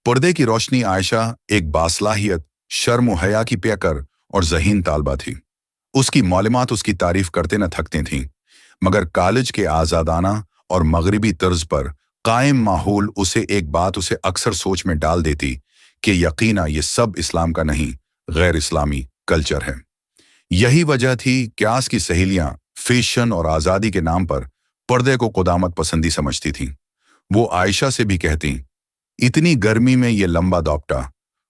पर्दे की रोशनी आयशा एक बासलाहियत, शर्म व हया की पेकर और ज़हीन तालबा थी। उसकी मालूमात उसकी तारीफ करते न थकती थीं, मगर कॉलेज के आज़ादाना और मगरबी तर्ज पर कायम माहौल उसे अक्सर सोच में डाल देती कि यकीना ये सब इस्लाम का नहीं, गैर इस्लामी कल्चर है। यही वजह थी कि आस की सहेलियां फैशन और आज़ादी के नाम पर पर्दे को कुदामत पसंदी समझती थीं। वो आयशा से भी कहती, इतनी गर्मी में ये लंबा दोपटा,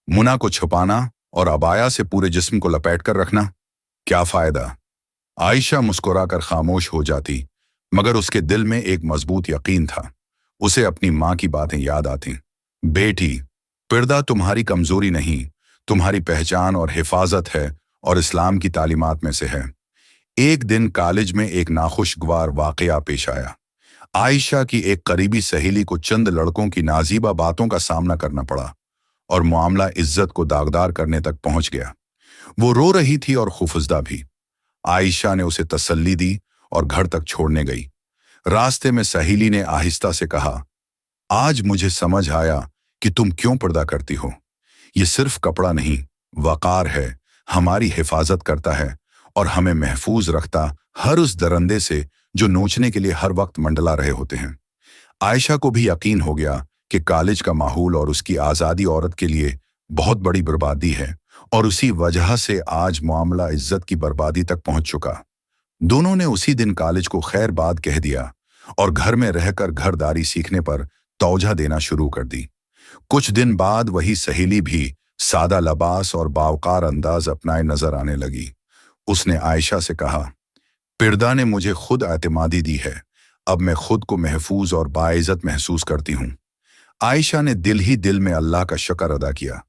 मुना को छुपाना और अबाया से पूरे जिस्म को लपेट कर रखना, क्या फायदा। आयशा मुस्कुराकर खामोश हो जाती, मगर उसके दिल में एक मजबूत यकीन था। उसे अपनी माँ की बातें याद आती। बेटी, पर्दा तुम्हारी कमजोरी नहीं, तुम्हारी पहचान और हिफाजत है और इस्लाम की तालीमात में से है। एक दिन कॉलेज में एक नाखुशगवार वाकया पेश आया। आयशा की एक करीबी सहेली को चंद लड़कों की नाजीबा बातों का सामना करना पड़ा और मामला इज्जत को दागदार करने तक पहुंच गया। वो रो रही थी और खुफजदा भी। आयशा ने उसे तसल्ली दी और घर तक छोड़ने गई। रास्ते में सहेली ने आहिस्ता से कहा, आज मुझे समझ आया कि तुम क्यों पर्दा करती हो। ये सिर्फ कपड़ा नहीं, वकार है, हमारी हिफाजत करता है और हमें महफूज रखता हर उस दरंदे से जो नोचने के लिए हर वक्त मंडला रहे होते हैं। आयशा को भी यकीन हो गया कि कॉलेज का माहौल और उसकी आज़ादी औरत के लिए बहुत बड़ी बर्बादी है और उसी वजह से आज मामला इज्जत की बर्बादी तक पहुंच चुका। दोनों ने उसी दिन कॉलेज को खैर बाद कह दिया और घर में रहकर घरदारी सीखने पर तौजह देना शुरू कर दी। कुछ दिन बाद वही सहेली भी सादा लबास और बावकार अंदाज अपनाए नजर आने लगी। उसने आयशा से कहा, पर्दा ने मुझे खुद एतमादी दी है, अब मैं खुद को महफूज और बाइज्जत महसूस करती हूँ। आयशा ने दिल ही दिल में अल्लाह का शुक्र अदा किया।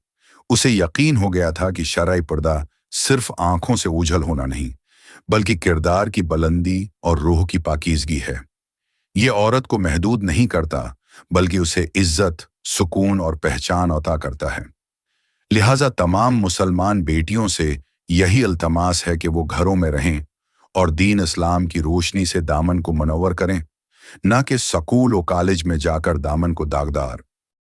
उसे यकीन हो गया था कि शरई पर्दा सिर्फ आंखों से ओझल होना नहीं, बल्कि किरदार की बुलंदी और रूह की पाकीज़गी है। ये औरत को महदूद नहीं करता, बल्कि उसे इज्जत, सुकून और पहचान अता करता है। लिहाजा तमाम मुसलमान बेटियों से यही इल्तमास है कि वो घरों में रहें और दीन इस्लाम की रोशनी से दामन को मुनव्वर करें, न कि स्कूल और कॉलेज में जाकर दामन को दागदार